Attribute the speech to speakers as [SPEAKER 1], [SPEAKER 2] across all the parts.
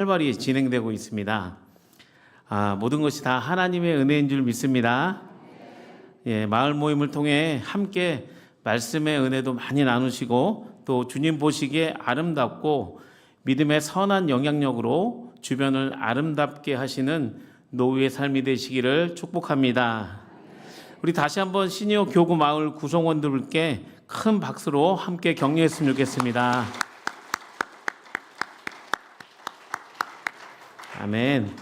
[SPEAKER 1] 활발히 진행되고 있습니다. 모든 것이 다 하나님의 은혜인 줄 믿습니다. 마을 모임을 통해 함께 말씀의 은혜도 많이 나누시고 또 주님 보시기에 아름답고 믿음의 선한 영향력으로 주변을 아름답게 하시는 노후의 삶이 되시기를 축복합니다. 우리 다시 한번 시니어 교구 마을 구성원들께 큰 박수로 함께 격려했으면 좋겠습니다. 아멘.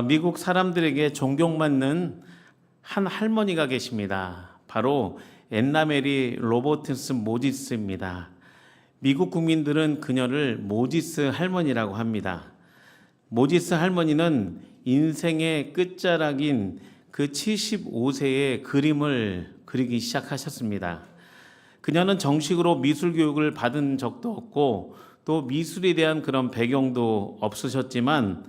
[SPEAKER 1] 미국 사람들에게 존경받는 한 할머니가 계십니다. 바로 앤나 메리 로버트슨 모지스입니다. 미국 국민들은 그녀를 모지스 할머니라고 합니다. 모지스 할머니는 인생의 끝자락인 그 75세의 그림을 그리기 시작하셨습니다. 그녀는 정식으로 미술 교육을 받은 적도 없고 또 미술에 대한 그런 배경도 없으셨지만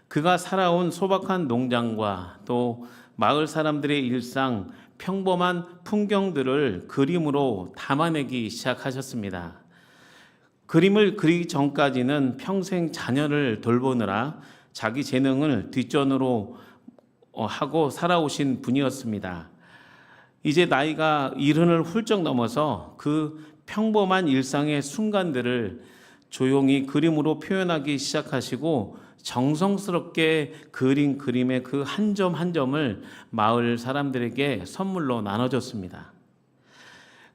[SPEAKER 1] 그가 살아온 소박한 농장과 또 마을 사람들의 일상, 평범한 풍경들을 그림으로 담아내기 시작하셨습니다. 그림을 그리기 전까지는 평생 자녀를 돌보느라 자기 재능을 뒷전으로 하고 살아오신 분이었습니다. 이제 나이가 70을 훌쩍 넘어서 그 평범한 일상의 순간들을 조용히 그림으로 표현하기 시작하시고 정성스럽게 그린 그림의 그 한 점 한 점을 마을 사람들에게 선물로 나눠줬습니다.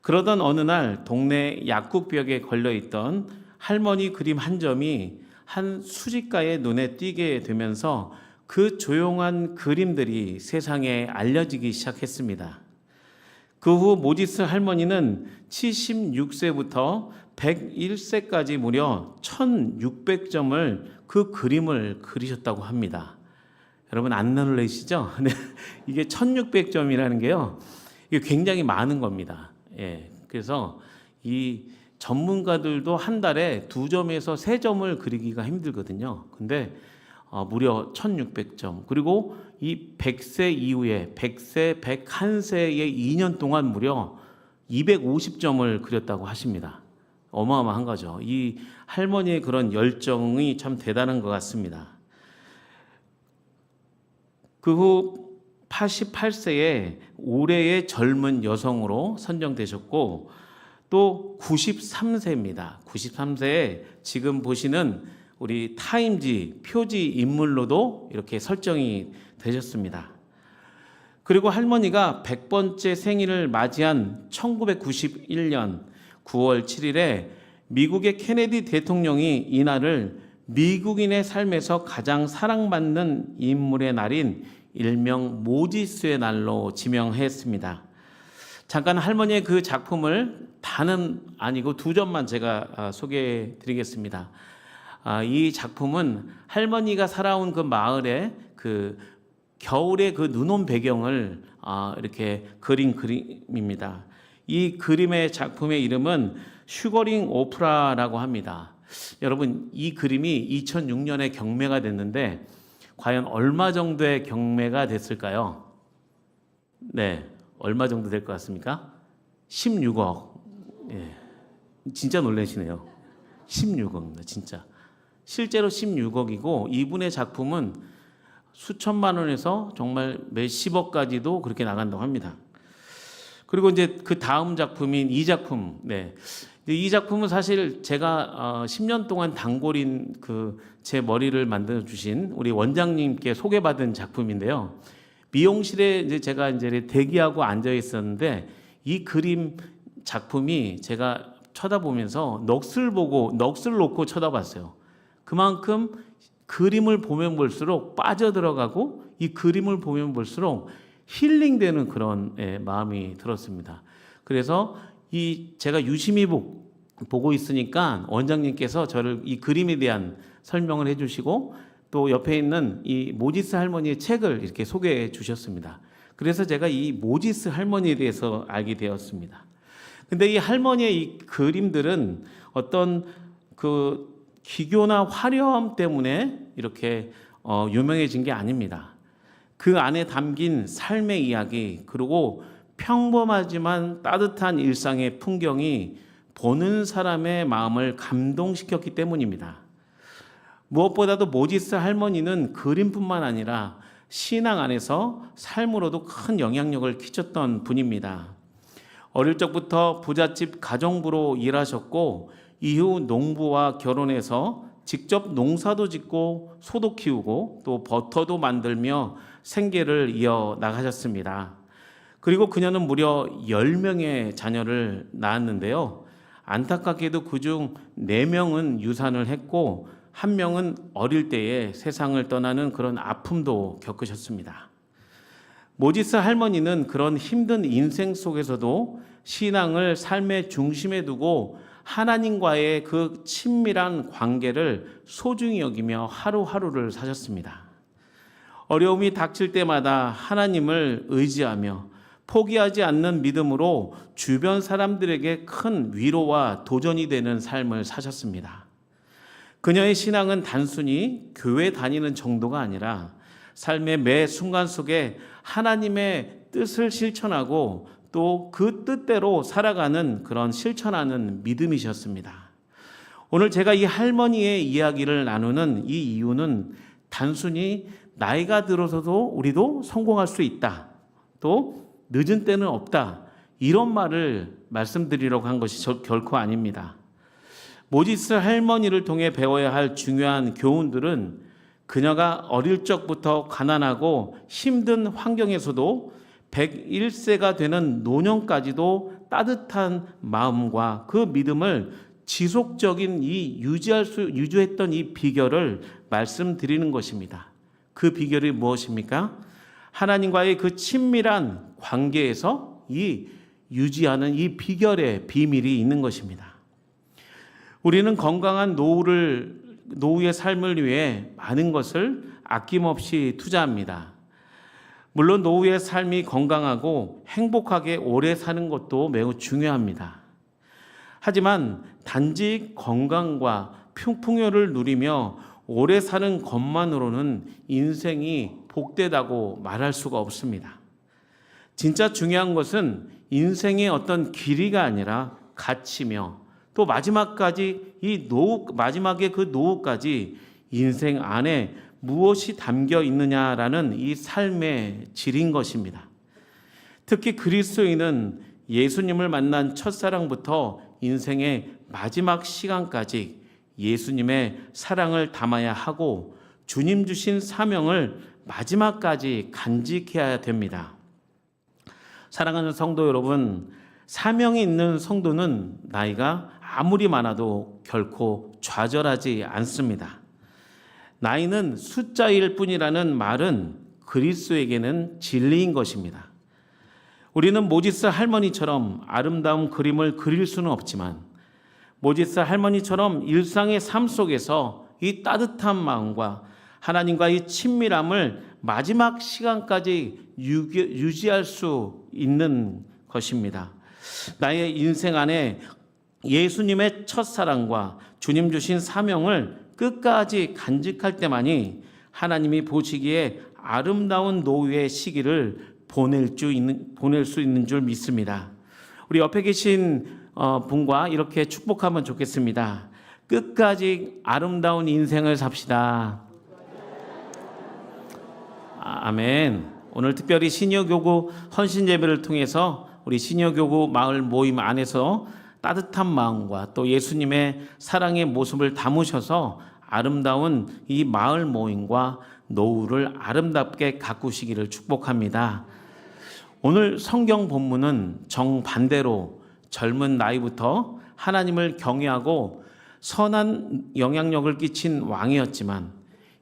[SPEAKER 1] 그러던 어느 날 동네 약국벽에 걸려있던 할머니 그림 한 점이 한 수집가의 눈에 띄게 되면서 그 조용한 그림들이 세상에 알려지기 시작했습니다. 그 후 모지스 할머니는 76세부터 101세까지 무려 1600점을 그 그림을 그리셨다고 합니다. 여러분 안 놀라시죠? 이게 1600점이라는 게요, 이게 굉장히 많은 겁니다. 그래서 이 전문가들도 한 달에 2점에서 3점을 그리기가 힘들거든요. 근데 무려 1600점. 그리고 이 100세 이후에 100세, 101세의 2년 동안 무려 250점을 그렸다고 하십니다. 어마어마한 거죠. 이 할머니의 그런 열정이 참 대단한 것 같습니다. 그 후 88세에 올해의 젊은 여성으로 선정되셨고 또 93세입니다. 93세에 지금 보시는 우리 타임지 표지 인물로도 이렇게 설정이 되셨습니다. 그리고 할머니가 100번째 생일을 맞이한 1991년 9월 7일에 미국의 케네디 대통령이 이날을 미국인의 삶에서 가장 사랑받는 인물의 날인 일명 모지스의 날로 지명했습니다. 잠깐 할머니의 그 작품을 다는 아니고 2점만 제가 소개해 드리겠습니다. 이 작품은 할머니가 살아온 그 마을의 그 겨울의 그 눈 온 배경을 이렇게 그린 그림입니다. 이 그림의 작품의 이름은 슈거링 오프라라고 합니다. 여러분 이 그림이 2006년에 경매가 됐는데 과연 얼마 정도의 경매가 됐을까요? 얼마 정도 될 것 같습니까? 16억. 진짜 놀라시네요. 16억입니다. 진짜. 실제로 16억이고 이분의 작품은 수천만 원에서 정말 몇십억까지도 그렇게 나간다고 합니다. 그리고 이제 그 다음 작품인 이 작품, 이 작품은 사실 제가 10년 동안 단골인 제 머리를 만들어 주신 우리 원장님께 소개받은 작품인데요. 미용실에 이제 제가 이제 대기하고 앉아 있었는데 이 그림 작품이 제가 쳐다보면서 넋을 놓고 쳐다봤어요. 그만큼 그림을 보면 볼수록 빠져들어가고 이 그림을 보면 볼수록 힐링되는 그런 마음이 들었습니다. 그래서 제가 유심히 보고 있으니까 원장님께서 저를 이 그림에 대한 설명을 해주시고 또 옆에 있는 이 모지스 할머니의 책을 이렇게 소개해 주셨습니다. 그래서 제가 이 모지스 할머니에 대해서 알게 되었습니다. 근데 이 할머니의 이 그림들은 어떤 그 기교나 화려함 때문에 이렇게 유명해진 게 아닙니다. 그 안에 담긴 삶의 이야기, 그리고 평범하지만 따뜻한 일상의 풍경이 보는 사람의 마음을 감동시켰기 때문입니다. 무엇보다도 모지스 할머니는 그림뿐만 아니라 신앙 안에서 삶으로도 큰 영향력을 끼쳤던 분입니다. 어릴 적부터 부잣집 가정부로 일하셨고 이후 농부와 결혼해서 직접 농사도 짓고 소도 키우고 또 버터도 만들며 생계를 이어나가셨습니다. 그리고 그녀는 무려 10명의 자녀를 낳았는데요. 안타깝게도 그중 4명은 유산을 했고 1명은 어릴 때에 세상을 떠나는 그런 아픔도 겪으셨습니다. 모지스 할머니는 그런 힘든 인생 속에서도 신앙을 삶의 중심에 두고 하나님과의 그 친밀한 관계를 소중히 여기며 하루하루를 사셨습니다. 어려움이 닥칠 때마다 하나님을 의지하며 포기하지 않는 믿음으로 주변 사람들에게 큰 위로와 도전이 되는 삶을 사셨습니다. 그녀의 신앙은 단순히 교회 다니는 정도가 아니라 삶의 매 순간 속에 하나님의 뜻을 실천하고 또 그 뜻대로 살아가는 그런 실천하는 믿음이셨습니다. 오늘 제가 이 할머니의 이야기를 나누는 이 이유는 단순히 나이가 들어서도 우리도 성공할 수 있다, 또 늦은 때는 없다, 이런 말을 말씀드리려고 한 것이 결코 아닙니다. 모지스 할머니를 통해 배워야 할 중요한 교훈들은 그녀가 어릴 적부터 가난하고 힘든 환경에서도 101세가 되는 노년까지도 따뜻한 마음과 그 믿음을 지속적인 유지했던 이 비결을 말씀드리는 것입니다. 그 비결이 무엇입니까? 하나님과의 그 친밀한 관계에서 유지하는 이 비결의 비밀이 있는 것입니다. 우리는 건강한 노후의 삶을 위해 많은 것을 아낌없이 투자합니다. 물론 노후의 삶이 건강하고 행복하게 오래 사는 것도 매우 중요합니다. 하지만 단지 건강과 풍요를 누리며 오래 사는 것만으로는 인생이 복되다고 말할 수가 없습니다. 진짜 중요한 것은 인생의 어떤 길이가 아니라 가치며 또 마지막에 그 노후까지 인생 안에 무엇이 담겨 있느냐라는 이 삶의 질인 것입니다. 특히 그리스도인은 예수님을 만난 첫사랑부터 인생의 마지막 시간까지 예수님의 사랑을 담아야 하고 주님 주신 사명을 마지막까지 간직해야 됩니다. 사랑하는 성도 여러분, 사명이 있는 성도는 나이가 아무리 많아도 결코 좌절하지 않습니다. 나이는 숫자일 뿐이라는 말은 그리스도에게는 진리인 것입니다. 우리는 모지스 할머니처럼 아름다운 그림을 그릴 수는 없지만 모지스 할머니처럼 일상의 삶 속에서 이 따뜻한 마음과 하나님과의 친밀함을 마지막 시간까지 유지할 수 있는 것입니다. 나의 인생 안에 예수님의 첫사랑과 주님 주신 사명을 끝까지 간직할 때만이 하나님이 보시기에 아름다운 노후의 시기를 보낼 수 있는 줄 믿습니다. 우리 옆에 계신 분과 이렇게 축복하면 좋겠습니다. 끝까지 아름다운 인생을 삽시다. 아멘. 오늘 특별히 시니어교구 헌신예배를 통해서 우리 시니어교구 마을 모임 안에서 따뜻한 마음과 또 예수님의 사랑의 모습을 담으셔서 아름다운 이 마을 모임과 노후를 아름답게 가꾸시기를 축복합니다. 오늘 성경 본문은 정반대로 젊은 나이부터 하나님을 경외하고 선한 영향력을 끼친 왕이었지만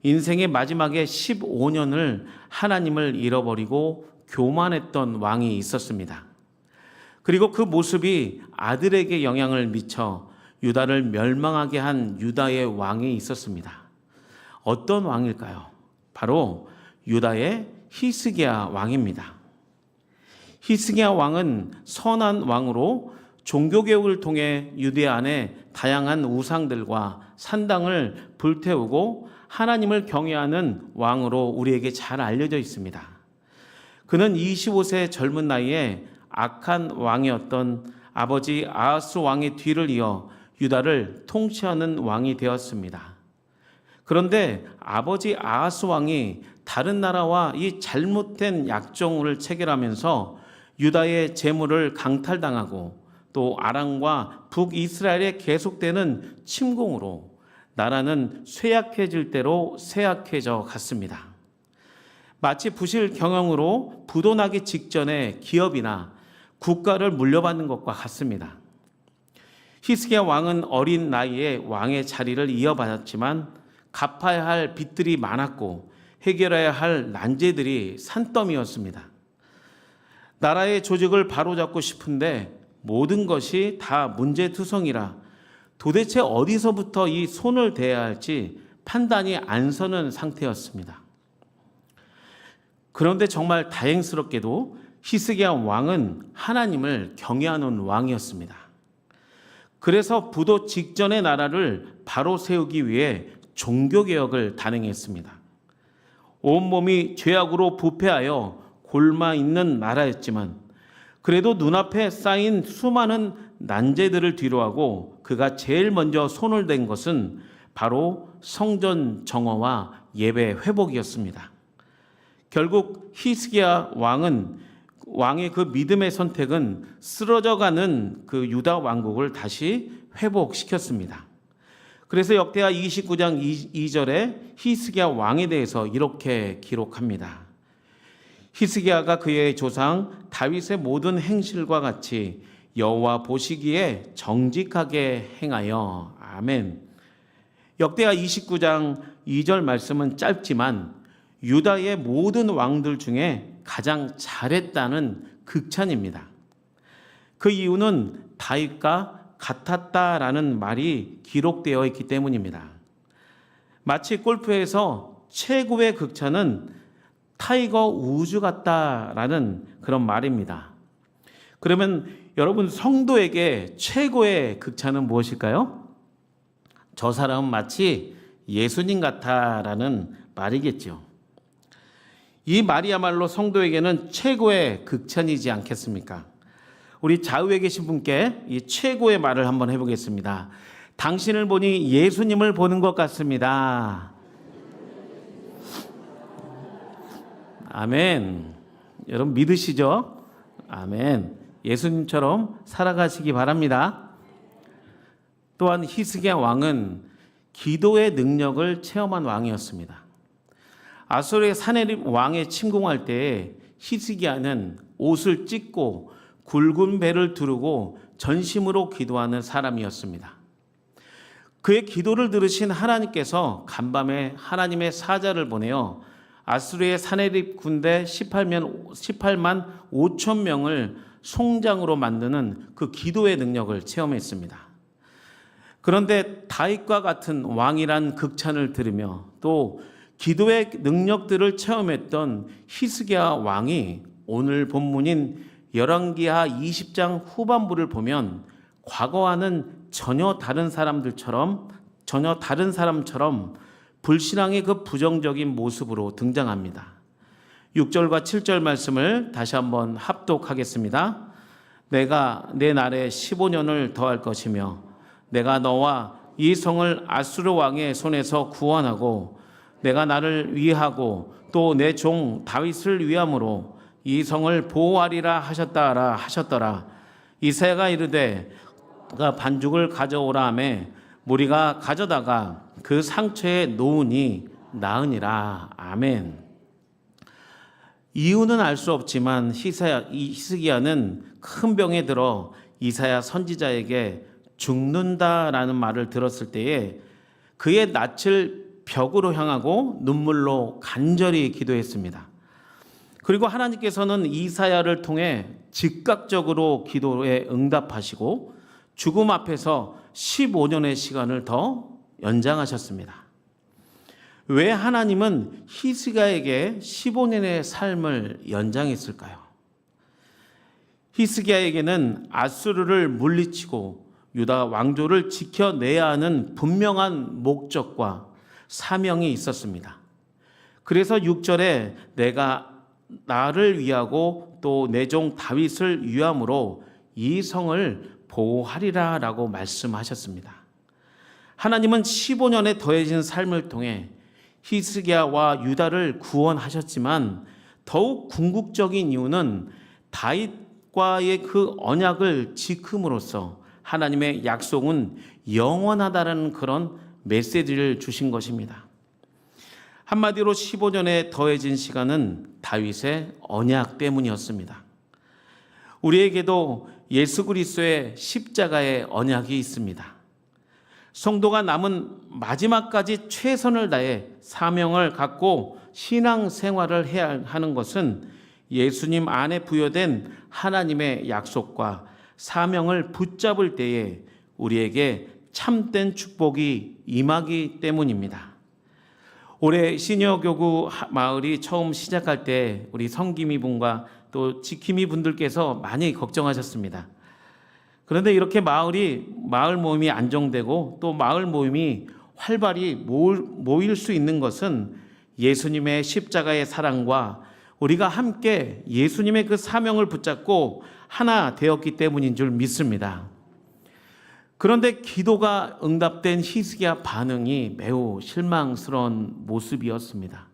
[SPEAKER 1] 인생의 마지막에 15년을 하나님을 잃어버리고 교만했던 왕이 있었습니다. 그리고 그 모습이 아들에게 영향을 미쳐 유다를 멸망하게 한 유다의 왕이 있었습니다. 어떤 왕일까요? 바로 유다의 히스기야 왕입니다. 히스기야 왕은 선한 왕으로 종교개혁을 통해 유대 안에 다양한 우상들과 산당을 불태우고 하나님을 경외하는 왕으로 우리에게 잘 알려져 있습니다. 그는 25세 젊은 나이에 악한 왕이었던 아버지 아하스 왕의 뒤를 이어 유다를 통치하는 왕이 되었습니다. 그런데 아버지 아하스 왕이 다른 나라와 이 잘못된 약정을 체결하면서 유다의 재물을 강탈당하고 또 아람과 북이스라엘에 계속되는 침공으로 나라는 쇠약해질 대로 쇠약해져 갔습니다. 마치 부실 경영으로 부도나기 직전에 기업이나 국가를 물려받는 것과 같습니다. 히스기야 왕은 어린 나이에 왕의 자리를 이어받았지만 갚아야 할 빚들이 많았고 해결해야 할 난제들이 산더미였습니다. 나라의 조직을 바로잡고 싶은데 모든 것이 다 문제투성이라 도대체 어디서부터 이 손을 대야 할지 판단이 안 서는 상태였습니다. 그런데 정말 다행스럽게도 히스기야 왕은 하나님을 경외하는 왕이었습니다. 그래서 부도 직전의 나라를 바로 세우기 위해 종교개혁을 단행했습니다. 온몸이 죄악으로 부패하여 골마 있는 나라였지만 그래도 눈앞에 쌓인 수많은 난제들을 뒤로하고 그가 제일 먼저 손을 댄 것은 바로 성전 정화와 예배 회복이었습니다. 결국 히스기야 왕의 그 믿음의 선택은 쓰러져가는 그 유다 왕국을 다시 회복시켰습니다. 그래서 역대하 29장 2절에 히스기야 왕에 대해서 이렇게 기록합니다. 히스기야가 그의 조상 다윗의 모든 행실과 같이 여호와 보시기에 정직하게 행하여. 아멘. 역대하 29장 2절 말씀은 짧지만 유다의 모든 왕들 중에 가장 잘했다는 극찬입니다. 그 이유는 다윗과 같았다라는 말이 기록되어 있기 때문입니다. 마치 골프에서 최고의 극찬은 타이거 우즈 같다라는 그런 말입니다. 그러면 여러분 성도에게 최고의 극찬은 무엇일까요? 저 사람은 마치 예수님 같다라는 말이겠죠. 이 말이야말로 성도에게는 최고의 극찬이지 않겠습니까? 우리 좌우에 계신 분께 이 최고의 말을 한번 해보겠습니다. 당신을 보니 예수님을 보는 것 같습니다. 아멘. 여러분 믿으시죠? 아멘. 예수님처럼 살아가시기 바랍니다. 또한 히스기야 왕은 기도의 능력을 체험한 왕이었습니다. 아수르의 사네립 왕에 침공할 때 히스기야는 옷을 찢고 굵은 배를 두르고 전심으로 기도하는 사람이었습니다. 그의 기도를 들으신 하나님께서 간밤에 하나님의 사자를 보내어 아수르의 사네립 군대 18만 5천 명을 송장으로 만드는 그 기도의 능력을 체험했습니다. 그런데 다윗과 같은 왕이란 극찬을 들으며 또 기도의 능력들을 체험했던 히스기야 왕이 오늘 본문인 열왕기하 20장 후반부를 보면 과거와는 전혀 다른 사람처럼 불신앙의 그 부정적인 모습으로 등장합니다. 6절과 7절 말씀을 다시 한번 합독하겠습니다. 내가 내 날에 15년을 더할 것이며 내가 너와 이 성을 아수르 왕의 손에서 구원하고 내가 나를 위하고 또 내 종 다윗을 위함으로 이 성을 보호하리라 하셨더라. 이사야가 이르되 그가 반죽을 가져오라 하매 무리가 가져다가 그 상처에 놓으니 나으니라. 아멘. 이유는 알 수 없지만 히스기야는 큰 병에 들어 이사야 선지자에게 죽는다라는 말을 들었을 때에 그의 낯을 벽으로 향하고 눈물로 간절히 기도했습니다. 그리고 하나님께서는 이사야를 통해 즉각적으로 기도에 응답하시고 죽음 앞에서 15년의 시간을 더 연장하셨습니다. 왜 하나님은 히스기야에게 15년의 삶을 연장했을까요? 히스기야에게는 아수르를 물리치고 유다 왕조를 지켜내야 하는 분명한 목적과 사명이 있었습니다. 그래서 6절에 내가 나를 위하고 또 내 종 다윗을 위함으로 이 성을 보호하리라 라고 말씀하셨습니다. 하나님은 15년에 더해진 삶을 통해 히스기야와 유다를 구원하셨지만 더욱 궁극적인 이유는 다윗과의 그 언약을 지킴으로써 하나님의 약속은 영원하다라는 그런 메시지를 주신 것입니다. 한마디로 15년에 더해진 시간은 다윗의 언약 때문이었습니다. 우리에게도 예수 그리스도의 십자가의 언약이 있습니다. 성도가 남은 마지막까지 최선을 다해 사명을 갖고 신앙 생활을 해야 하는 것은 예수님 안에 부여된 하나님의 약속과 사명을 붙잡을 때에 우리에게 참된 축복이 임하기 때문입니다. 올해 시니어교구 마을이 처음 시작할 때 우리 성김이 분과 또 지킴이 분들께서 많이 걱정하셨습니다. 그런데 이렇게 마을 모임이 안정되고 또 마을 모임이 활발히 모일 수 있는 것은 예수님의 십자가의 사랑과 우리가 함께 예수님의 그 사명을 붙잡고 하나 되었기 때문인 줄 믿습니다. 그런데 기도가 응답된 히스기야 반응이 매우 실망스러운 모습이었습니다.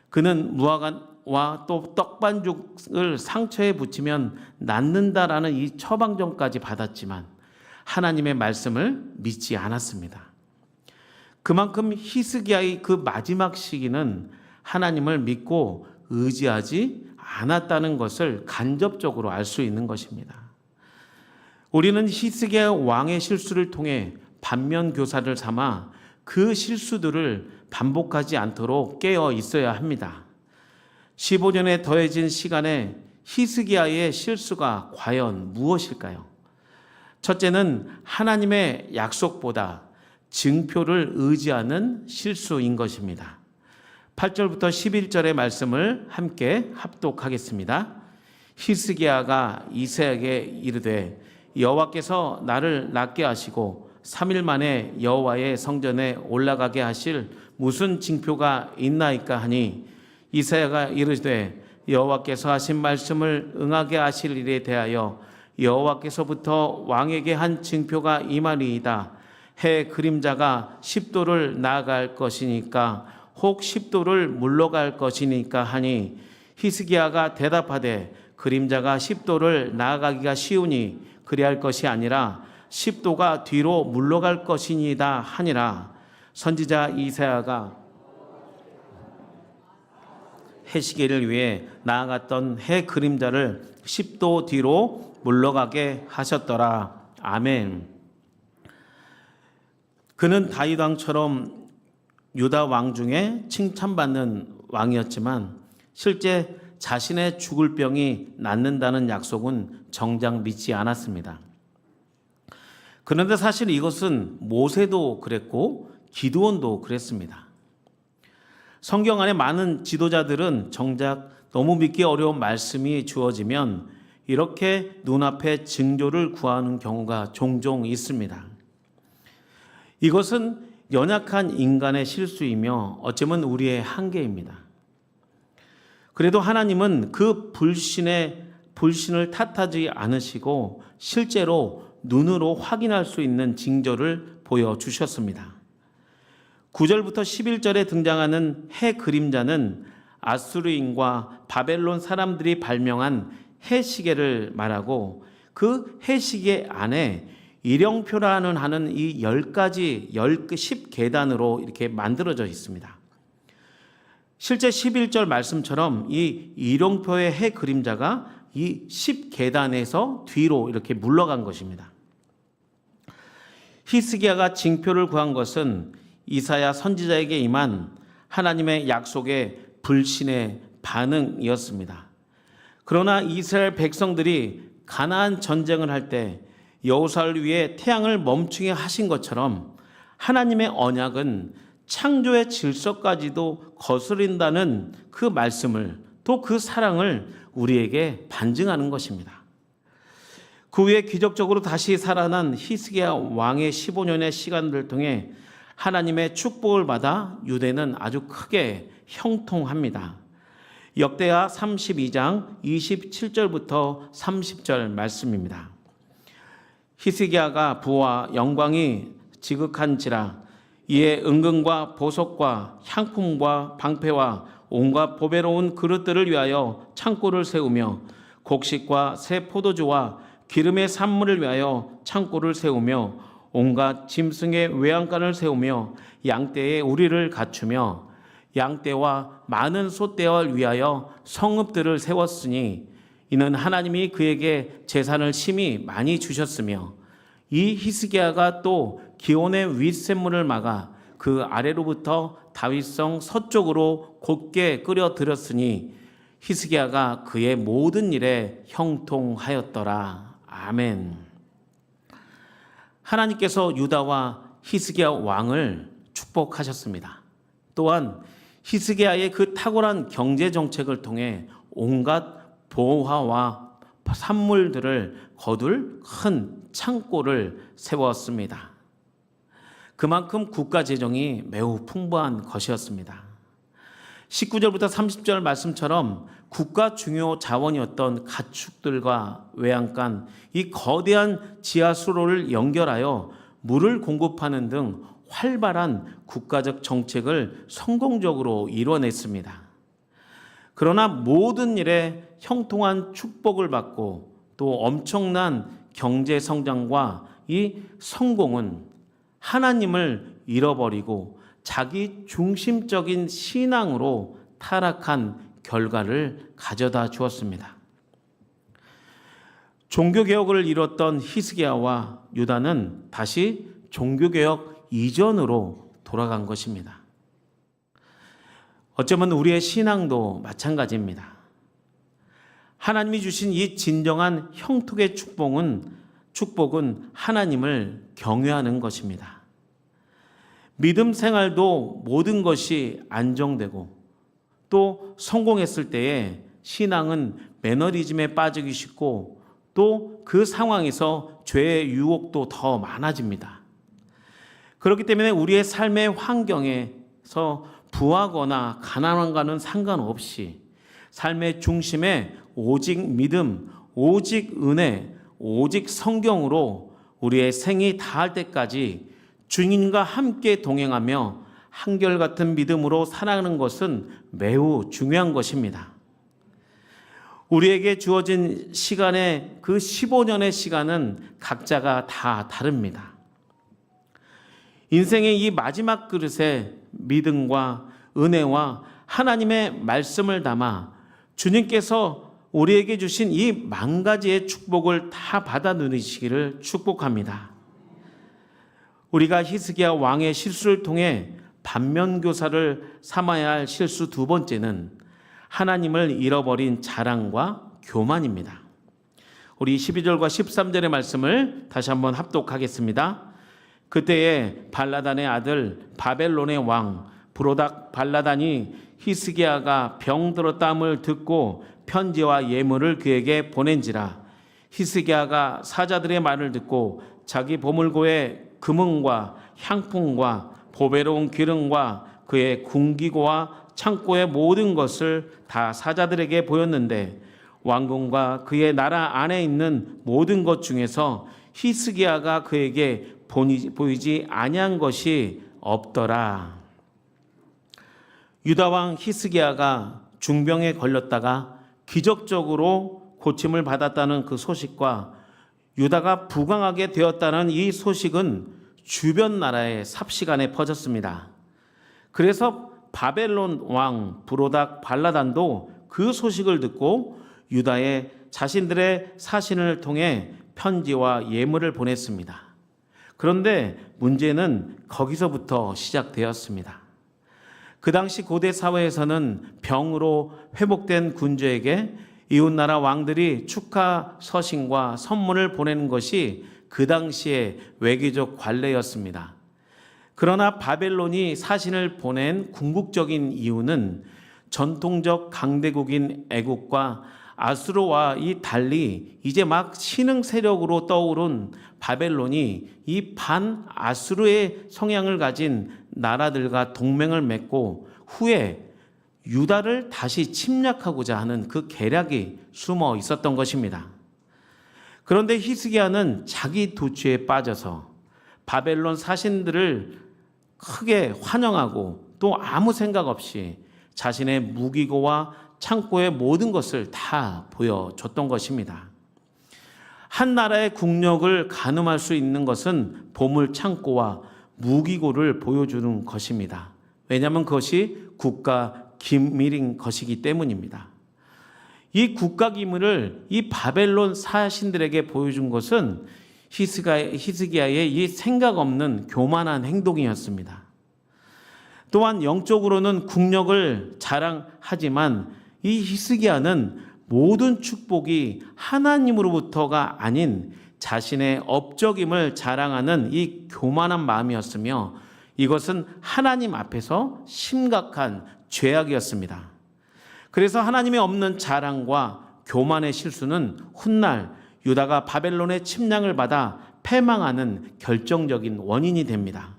[SPEAKER 1] 그는 무화과와 또 떡반죽을 상처에 붙이면 낫는다라는 이 처방전까지 받았지만 하나님의 말씀을 믿지 않았습니다. 그만큼 히스기야의 그 마지막 시기는 하나님을 믿고 의지하지 않았다는 것을 간접적으로 알 수 있는 것입니다. 우리는 히스기야 왕의 실수를 통해 반면 교사를 삼아 그 실수들을 반복하지 않도록 깨어 있어야 합니다. 15년에 더해진 시간에 히스기야의 실수가 과연 무엇일까요? 첫째는 하나님의 약속보다 증표를 의지하는 실수인 것입니다. 8절부터 11절의 말씀을 함께 합독하겠습니다. 히스기야가 이새에게 이르되 여호와께서 나를 낫게 하시고 3일 만에 여호와의 성전에 올라가게 하실 무슨 징표가 있나이까 하니 이사야가 이르되 여호와께서 하신 말씀을 응하게 하실 일에 대하여 여호와께서부터 왕에게 한 징표가 임하리이다. 해 그림자가 10도를 나아갈 것이니까 혹 10도를 물러갈 것이니까 하니 히스기야가 대답하되 그림자가 10도를 나아가기가 쉬우니 그리할 것이 아니라 10도가 뒤로 물러갈 것이니이다 하니라. 선지자 이사야가 해시계를 위해 나아갔던 해 그림자를 10도 뒤로 물러가게 하셨더라. 아멘. 그는 다윗 왕처럼 유다 왕 중에 칭찬받는 왕이었지만 실제 자신의 죽을 병이 낫는다는 약속은 정작 믿지 않았습니다. 그런데 사실 이것은 모세도 그랬고 기드온도 그랬습니다. 성경 안에 많은 지도자들은 정작 너무 믿기 어려운 말씀이 주어지면 이렇게 눈앞에 징조를 구하는 경우가 종종 있습니다. 이것은 연약한 인간의 실수이며 어쩌면 우리의 한계입니다. 그래도 하나님은 그 불신을 탓하지 않으시고 실제로 눈으로 확인할 수 있는 징조를 보여주셨습니다. 9절부터 11절에 등장하는 해 그림자는 아수르인과 바벨론 사람들이 발명한 해시계를 말하고 그 해시계 안에 일영표라는 하는 이 10계단으로 이렇게 만들어져 있습니다. 실제 11절 말씀처럼 이 일용표의 해 그림자가 이 10계단에서 뒤로 이렇게 물러간 것입니다. 히스기야가 징표를 구한 것은 이사야 선지자에게 임한 하나님의 약속의 불신의 반응이었습니다. 그러나 이스라엘 백성들이 가나안 전쟁을 할 때 여호수아를 위해 태양을 멈추게 하신 것처럼 하나님의 언약은 창조의 질서까지도 거스린다는 그 말씀을 또 그 사랑을 우리에게 반증하는 것입니다. 그 후에 기적적으로 다시 살아난 히스기야 왕의 15년의 시간들을 통해 하나님의 축복을 받아 유대는 아주 크게 형통합니다. 역대하 32장 27절부터 30절 말씀입니다. 히스기야가 부와 영광이 지극한지라. 이에 은금과 보석과 향품과 방패와 온갖 보배로운 그릇들을 위하여 창고를 세우며 곡식과 새 포도주와 기름의 산물을 위하여 창고를 세우며 온갖 짐승의 외양간을 세우며 양떼의 우리를 갖추며 양떼와 많은 소떼를 위하여 성읍들을 세웠으니 이는 하나님이 그에게 재산을 심히 많이 주셨으며 이 히스기야가 또 기온의 윗샘물을 막아 그 아래로부터 다윗성 서쪽으로 곧게 끌어들였으니 히스기야가 그의 모든 일에 형통하였더라. 아멘. 하나님께서 유다와 히스기야 왕을 축복하셨습니다. 또한 히스기야의 그 탁월한 경제 정책을 통해 온갖 보화와 산물들을 거둘 큰 창고를 세웠습니다. 그만큼 국가 재정이 매우 풍부한 것이었습니다. 19절부터 30절 말씀처럼 국가 중요 자원이었던 가축들과 외양간, 이 거대한 지하 수로를 연결하여 물을 공급하는 등 활발한 국가적 정책을 성공적으로 이뤄냈습니다. 그러나 모든 일에 형통한 축복을 받고 또 엄청난 경제 성장과 이 성공은 하나님을 잃어버리고 자기 중심적인 신앙으로 타락한 결과를 가져다 주었습니다. 종교개혁을 이뤘던 히스기야와 유다는 다시 종교개혁 이전으로 돌아간 것입니다. 어쩌면 우리의 신앙도 마찬가지입니다. 하나님이 주신 이 진정한 형통의 축복은 하나님을 경외하는 것입니다. 믿음 생활도 모든 것이 안정되고 또 성공했을 때에 신앙은 매너리즘에 빠지기 쉽고 또 그 상황에서 죄의 유혹도 더 많아집니다. 그렇기 때문에 우리의 삶의 환경에서 부하거나 가난한가는 상관없이 삶의 중심에 오직 믿음, 오직 은혜, 오직 성경으로 우리의 생이 다할 때까지 주님과 함께 동행하며 한결같은 믿음으로 살아가는 것은 매우 중요한 것입니다. 우리에게 주어진 시간의 그 15년의 시간은 각자가 다 다릅니다. 인생의 이 마지막 그릇에 믿음과 은혜와 하나님의 말씀을 담아 주님께서 우리에게 주신 이 만 가지의 축복을 다 받아 누리시기를 축복합니다. 우리가 히스기야 왕의 실수를 통해 반면교사를 삼아야 할 실수 두 번째는 하나님을 잃어버린 자랑과 교만입니다. 우리 12절과 13절의 말씀을 다시 한번 합독하겠습니다. 그때에 발라단의 아들 바벨론의 왕 브로닥 발라단이 히스기야가 병들었다함을 듣고 편지와 예물을 그에게 보낸지라. 히스기야가 사자들의 말을 듣고 자기 보물고에 금은과 향품과 보배로운 기름과 그의 궁기고와 창고의 모든 것을 다 사자들에게 보였는데 왕궁과 그의 나라 안에 있는 모든 것 중에서 히스기야가 그에게 보이지 아니한 것이 없더라. 유다 왕 히스기야가 중병에 걸렸다가 기적적으로 고침을 받았다는 그 소식과 유다가 부강하게 되었다는 이 소식은 주변 나라에 삽시간에 퍼졌습니다. 그래서 바벨론 왕 브로닥 발라단도 그 소식을 듣고 유다에 자신들의 사신을 통해 편지와 예물을 보냈습니다. 그런데 문제는 거기서부터 시작되었습니다. 그 당시 고대 사회에서는 병으로 회복된 군주에게 이웃나라 왕들이 축하 서신과 선물을 보내는 것이 그 당시의 외교적 관례였습니다. 그러나 바벨론이 사신을 보낸 궁극적인 이유는 전통적 강대국인 애국과 아수르와 이 달리 이제 막 신흥 세력으로 떠오른 바벨론이 이 반아수르의 성향을 가진 나라들과 동맹을 맺고 후에 유다를 다시 침략하고자 하는 그 계략이 숨어 있었던 것입니다. 그런데 히스기야는 자기 도취에 빠져서 바벨론 사신들을 크게 환영하고 또 아무 생각 없이 자신의 무기고와 창고의 모든 것을 다 보여줬던 것입니다. 한 나라의 국력을 가늠할 수 있는 것은 보물 창고와 무기고를 보여주는 것입니다. 왜냐하면 그것이 국가 기밀인 것이기 때문입니다. 이 국가 기밀을 이 바벨론 사신들에게 보여준 것은 히스기야의 이 생각 없는 교만한 행동이었습니다. 또한 영적으로는 국력을 자랑하지만 이 히스기야는 모든 축복이 하나님으로부터가 아닌 자신의 업적임을 자랑하는 이 교만한 마음이었으며 이것은 하나님 앞에서 심각한 죄악이었습니다. 그래서 하나님이 없는 자랑과 교만의 실수는 훗날 유다가 바벨론의 침략을 받아 패망하는 결정적인 원인이 됩니다.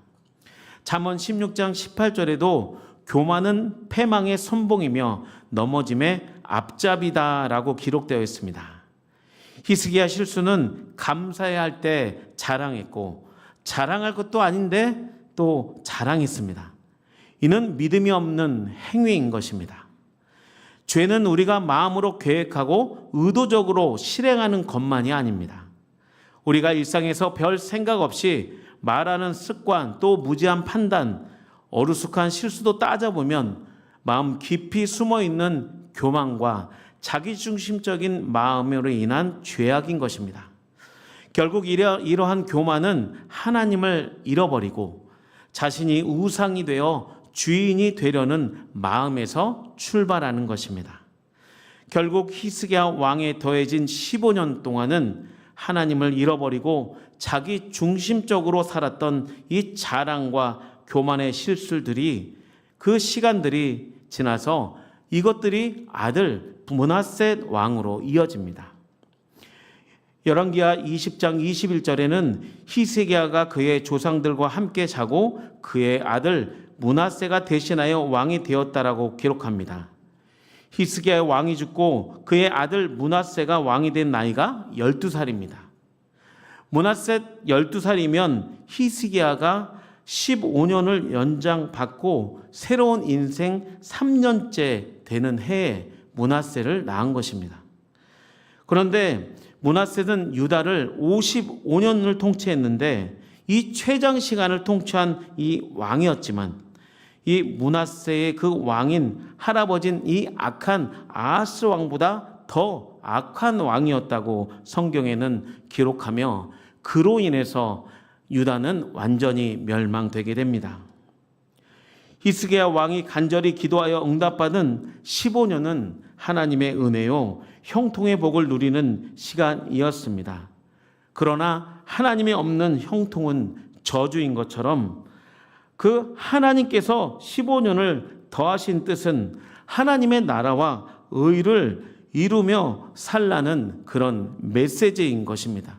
[SPEAKER 1] 잠언 16장 18절에도 교만은 패망의 선봉이며 넘어짐의 앞잡이다라고 기록되어 있습니다. 히스기야 실수는 감사해야 할 때 자랑했고 자랑할 것도 아닌데 또 자랑했습니다. 이는 믿음이 없는 행위인 것입니다. 죄는 우리가 마음으로 계획하고 의도적으로 실행하는 것만이 아닙니다. 우리가 일상에서 별 생각 없이 말하는 습관, 또 무지한 판단, 어리숙한 실수도 따져보면 마음 깊이 숨어있는 교만과 자기중심적인 마음으로 인한 죄악인 것입니다. 결국 이러한 교만은 하나님을 잃어버리고 자신이 우상이 되어 주인이 되려는 마음에서 출발하는 것입니다. 결국 히스기야 왕에 더해진 15년 동안은 하나님을 잃어버리고 자기 중심적으로 살았던 이 자랑과 교만의 실수들이 그 시간들이 지나서 이것들이 아들 므낫셋 왕으로 이어집니다. 열왕기하 20장 21절에는 히스기야가 그의 조상들과 함께 자고 그의 아들 므낫세가 대신하여 왕이 되었다라고 기록합니다. 히스기야의 왕이 죽고 그의 아들 므낫세가 왕이 된 나이가 12살입니다. 므낫셋 12살이면 히스기야가 15년을 연장받고 새로운 인생 3년째 되는 해에 므낫세를 낳은 것입니다. 그런데 므낫셋은 유다를 55년을 통치했는데 이 최장 시간을 통치한 이 왕이었지만 이 므낫세의 그 왕인 할아버진 이 악한 아하스 왕보다 더 악한 왕이었다고 성경에는 기록하며 그로 인해서 유다는 완전히 멸망되게 됩니다. 히스기야 왕이 간절히 기도하여 응답받은 15년은 하나님의 은혜요 형통의 복을 누리는 시간이었습니다. 그러나 하나님이 없는 형통은 저주인 것처럼 그 하나님께서 15년을 더하신 뜻은 하나님의 나라와 의를 이루며 살라는 그런 메시지인 것입니다.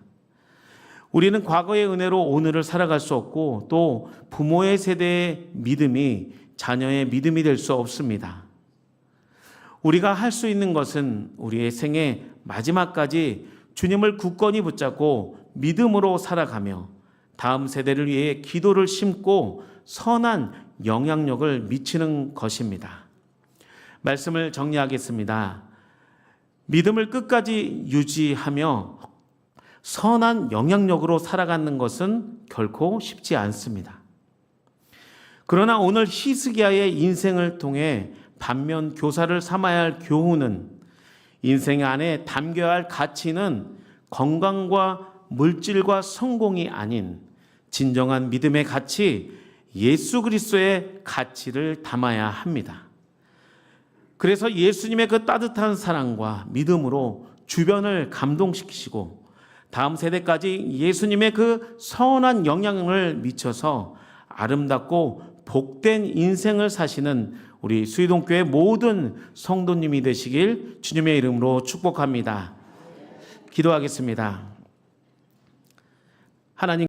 [SPEAKER 1] 우리는 과거의 은혜로 오늘을 살아갈 수 없고 또 부모의 세대의 믿음이 자녀의 믿음이 될 수 없습니다. 우리가 할 수 있는 것은 우리의 생애 마지막까지 주님을 굳건히 붙잡고 믿음으로 살아가며 다음 세대를 위해 기도를 심고 선한 영향력을 미치는 것입니다. 말씀을 정리하겠습니다. 믿음을 끝까지 유지하며 선한 영향력으로 살아가는 것은 결코 쉽지 않습니다. 그러나 오늘 히스기야의 인생을 통해 반면 교사를 삼아야 할 교훈은 인생 안에 담겨야 할 가치는 건강과 물질과 성공이 아닌 진정한 믿음의 가치, 예수 그리스도의 가치를 담아야 합니다. 그래서 예수님의 그 따뜻한 사랑과 믿음으로 주변을 감동시키시고 다음 세대까지 예수님의 그 선한 영향을 미쳐서 아름답고 복된 인생을 사시는 우리 수의동교회 모든 성도님이 되시길 주님의 이름으로 축복합니다. 기도하겠습니다. 하나님